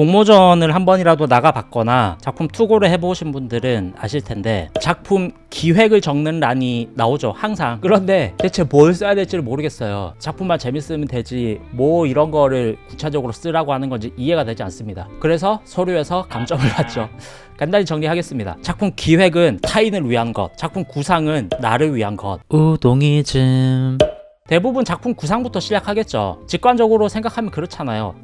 공모전을 한 번이라도 나가봤거나 작품 투고를 해보신 분들은 아실 텐데 작품 기획을 적는 란이 나오죠, 항상. 그런데 대체 뭘 써야 될지를 모르겠어요. 작품만 재밌으면 되지 뭐 이런 거를 구체적으로 쓰라고 하는 건지 이해가 되지 않습니다. 그래서 서류에서 감점을 받죠. 간단히 정리하겠습니다. 작품 기획은 타인을 위한 것, 작품 구상은 나를 위한 것. 우동이즘. 대부분 작품 구상부터 시작하겠죠. 직관적으로 생각하면 그렇잖아요.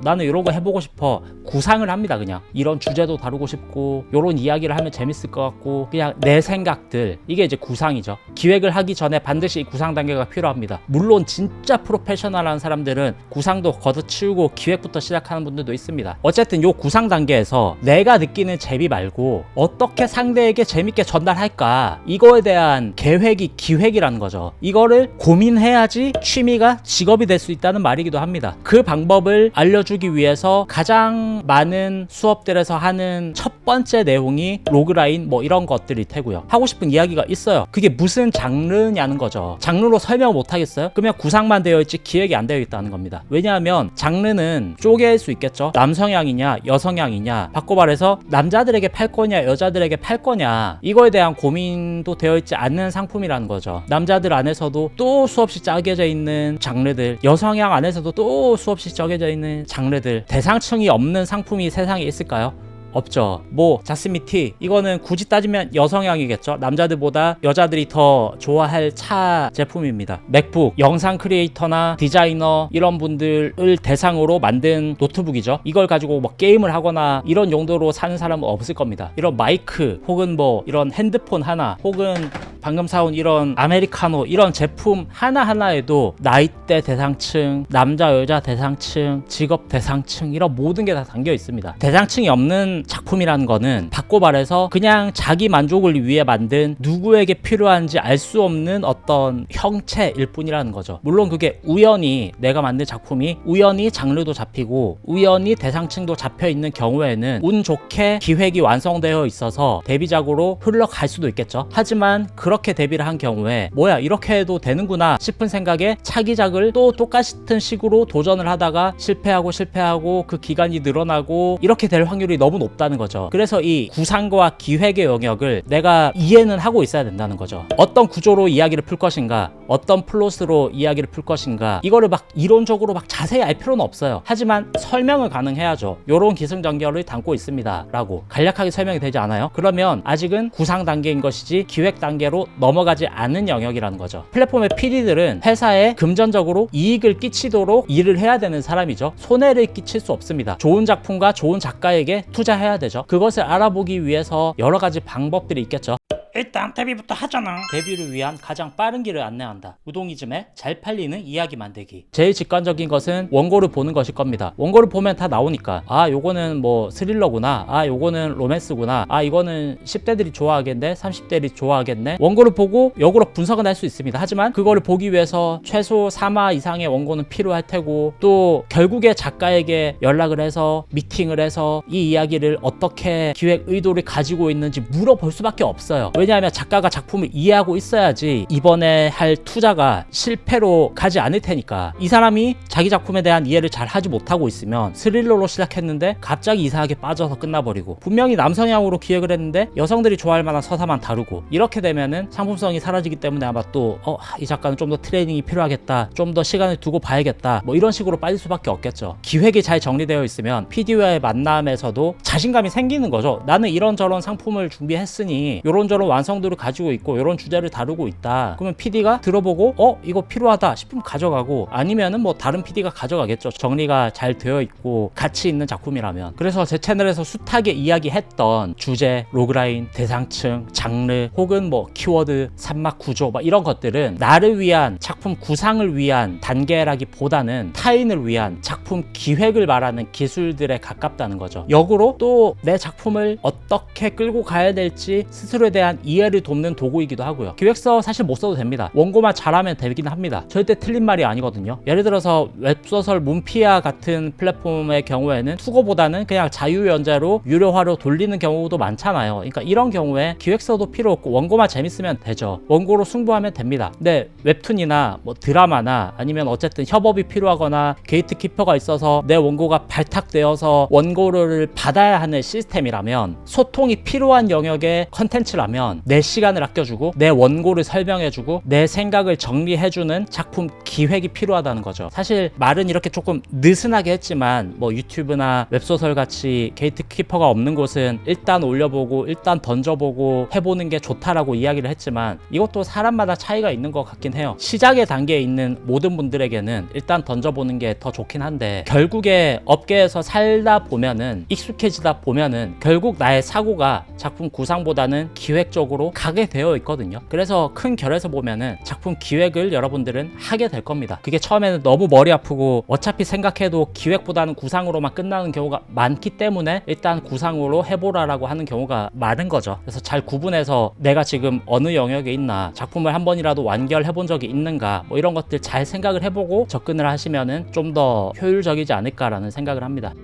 나는 이런 거 해보고 싶어. 구상을 합니다. 그냥 이런 주제도 다루고 싶고 이런 이야기를 하면 재밌을 것 같고, 그냥 내 생각들, 이게 이제 구상이죠. 기획을 하기 전에 반드시 이 구상 단계가 필요합니다. 물론 진짜 프로페셔널한 사람들은 구상도 걷어치우고 기획부터 시작하는 분들도 있습니다. 어쨌든 요 구상 단계에서 내가 느끼는 재미 말고 어떻게 상대에게 재밌게 전달할까, 이거에 대한 계획이 기획이라는 거죠. 이거를 고민해야지 취미가 직업이 될 수 있다는 말이기도 합니다. 그 방법을 알려주기 위해서 가장 많은 수업들에서 하는 첫 번째 내용이 로그라인 뭐 이런 것들일 테고요. 하고 싶은 이야기가 있어요. 그게 무슨 장르냐는 거죠. 장르로 설명 못 하겠어요? 그러면 구상만 되어 있지 기획이 안 되어 있다는 겁니다. 왜냐하면 장르는 쪼갤 수 있겠죠. 남성향이냐 여성향이냐, 바꿔 말해서 남자들에게 팔 거냐 여자들에게 팔 거냐, 이거에 대한 고민도 되어 있지 않는 상품이라는 거죠. 남자들 안에서도 또 수없이 짜겨져 있는 장르들, 여성향 안에서도 또 수없이 짜겨져 있는 장르들, 대상층이 없는 상품이 세상에 있을까요? 없죠. 뭐 자스민 티, 이거는 굳이 따지면 여성향이겠죠. 남자들보다 여자들이 더 좋아할 차 제품입니다. 맥북, 영상 크리에이터나 디자이너 이런 분들을 대상으로 만든 노트북이죠. 이걸 가지고 뭐 게임을 하거나 이런 용도로 사는 사람은 없을 겁니다. 이런 마이크 혹은 뭐 이런 핸드폰 하나, 혹은 방금 사온 이런 아메리카노, 이런 제품 하나하나에도 나이대 대상층, 남자 여자 대상층, 직업 대상층, 이런 모든 게 다 담겨 있습니다. 대상층이 없는 작품이라는 거는 바꿔 말해서 그냥 자기 만족을 위해 만든, 누구에게 필요한지 알 수 없는 어떤 형체일 뿐이라는 거죠. 물론 그게 우연히 내가 만든 작품이 우연히 장르도 잡히고 우연히 대상층도 잡혀 있는 경우에는 운 좋게 기획이 완성되어 있어서 데뷔작으로 흘러갈 수도 있겠죠. 하지만 그렇게 데뷔를 한 경우에 뭐야 이렇게 해도 되는구나 싶은 생각에 차기작을 또 똑같은 식으로 도전을 하다가 실패하고 그 기간이 늘어나고 이렇게 될 확률이 너무 높다는 거죠. 그래서 이 구상과 기획의 영역을 내가 이해는 하고 있어야 된다는 거죠. 어떤 구조로 이야기를 풀 것인가, 어떤 플롯으로 이야기를 풀 것인가, 이거를 막 이론적으로 막 자세히 알 필요는 없어요. 하지만 설명을 가능해야죠. 요런 기승전결을 담고 있습니다 라고 간략하게 설명이 되지 않아요? 그러면 아직은 구상 단계인 것이지 기획 단계로 넘어가지 않은 영역이라는 거죠. 플랫폼의 PD들은 회사에 금전적으로 이익을 끼치도록 일을 해야 되는 사람이죠. 손해를 끼칠 수 없습니다. 좋은 작품과 좋은 작가에게 투자해야 되죠. 그것을 알아보기 위해서 여러 가지 방법들이 있겠죠. 일단 데뷔부터 하잖아. 데뷔를 위한 가장 빠른 길을 안내한다. 우동이즘의 잘 팔리는 이야기 만들기. 제일 직관적인 것은 원고를 보는 것일 겁니다. 원고를 보면 다 나오니까, 아 요거는 뭐 스릴러구나, 아 요거는 로맨스구나, 아 이거는 10대들이 좋아하겠네, 30대들이 좋아하겠네. 원고를 보고 역으로 분석은 할 수 있습니다. 하지만 그거를 보기 위해서 최소 3화 이상의 원고는 필요할 테고, 또 결국에 작가에게 연락을 해서 미팅을 해서 이 이야기를 어떻게 기획 의도를 가지고 있는지 물어볼 수밖에 없어요. 왜냐하면 작가가 작품을 이해하고 있어야지 이번에 할 투자가 실패로 가지 않을 테니까. 이 사람이 자기 작품에 대한 이해를 잘 하지 못하고 있으면 스릴러로 시작했는데 갑자기 이상하게 빠져서 끝나버리고, 분명히 남성향으로 기획을 했는데 여성들이 좋아할 만한 서사만 다루고, 이렇게 되면은 상품성이 사라지기 때문에 아마 또 이 작가는 좀 더 트레이닝이 필요하겠다, 좀 더 시간을 두고 봐야겠다, 뭐 이런 식으로 빠질 수밖에 없겠죠. 기획이 잘 정리되어 있으면 PD와의 만남에서도 자신감이 생기는 거죠. 나는 이런저런 상품을 준비했으니 요런저런 완성도를 가지고 있고 이런 주제를 다루고 있다. 그러면 PD가 들어보고 이거 필요하다 싶으면 가져가고, 아니면은 뭐 다른 PD가 가져가겠죠. 정리가 잘 되어 있고 가치 있는 작품이라면. 그래서 제 채널에서 숱하게 이야기했던 주제, 로그라인, 대상층, 장르, 혹은 뭐 키워드, 산막 구조, 막 이런 것들은 나를 위한 작품 구상을 위한 단계라기보다는 타인을 위한 작품 기획을 말하는 기술들에 가깝다는 거죠. 역으로 또 내 작품을 어떻게 끌고 가야 될지 스스로에 대한 이해를 돕는 도구이기도 하고요. 기획서 사실 못 써도 됩니다. 원고만 잘하면 되긴 합니다. 절대 틀린 말이 아니거든요. 예를 들어서 웹소설 문피아 같은 플랫폼의 경우에는 수고보다는 그냥 자유연재로 유료화로 돌리는 경우도 많잖아요. 그러니까 이런 경우에 기획서도 필요 없고 원고만 재밌으면 되죠. 원고로 승부하면 됩니다. 근데 웹툰이나 뭐 드라마나 아니면 어쨌든 협업이 필요하거나 게이트키퍼가 있어서 내 원고가 발탁되어서 원고를 받아야 하는 시스템이라면, 소통이 필요한 영역의 컨텐츠라면 내 시간을 아껴주고 내 원고를 설명해주고 내 생각을 정리해주는 작품 기획이 필요하다는 거죠. 사실 말은 이렇게 조금 느슨하게 했지만 뭐 유튜브나 웹소설 같이 게이트키퍼가 없는 곳은 일단 올려보고 일단 던져보고 해보는 게 좋다라고 이야기를 했지만, 이것도 사람마다 차이가 있는 것 같긴 해요. 시작의 단계에 있는 모든 분들에게는 일단 던져보는 게 더 좋긴 한데, 결국에 업계에서 살다 보면은, 익숙해지다 보면은 결국 나의 사고가 작품 구상보다는 기획적으로 가게 되어 있거든요. 그래서 큰 결에서 보면은 작품 기획을 여러분들은 하게 될 겁니다. 그게 처음에는 너무 머리 아프고 어차피 생각해도 기획보다는 구상으로만 끝나는 경우가 많기 때문에 일단 구상으로 해보라라고 하는 경우가 많은 거죠. 그래서 잘 구분해서 내가 지금 어느 영역에 있나, 작품을 한 번이라도 완결해 본 적이 있는가, 뭐 이런 것들 잘 생각을 해보고 접근을 하시면은 좀 더 효율적이지 않을까라는 생각을 합니다.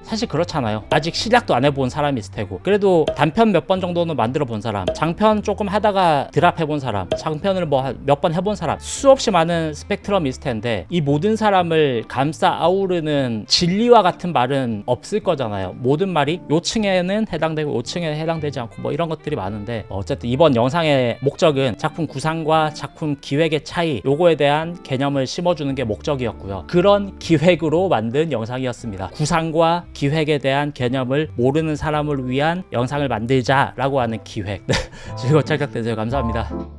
사실 그렇잖아요. 아직 시작도 안 해본 사람이 있을 테고, 그래도 단편 몇 번 정도는 만들어 본 사람, 장편 조금 하다가 드랍 해본 사람, 장편을 뭐 몇 번 해본 사람, 수없이 많은 스펙트럼이 있을 텐데, 이 모든 사람을 감싸 아우르는 진리와 같은 말은 없을 거잖아요. 모든 말이 요층에는 해당되고 요층에 해당되지 않고 뭐 이런 것들이 많은데, 어쨌든 이번 영상의 목적은 작품 구상과 작품 기획의 차이, 요거에 대한 개념을 심어주는 게 목적이었고요. 그런 기획으로 만든 영상이었습니다. 구상과 기획에 대한 개념을 모르는 사람을 위한 영상을 만들자라고 하는 기획. 즐거운 찰칵 되세요. 감사합니다.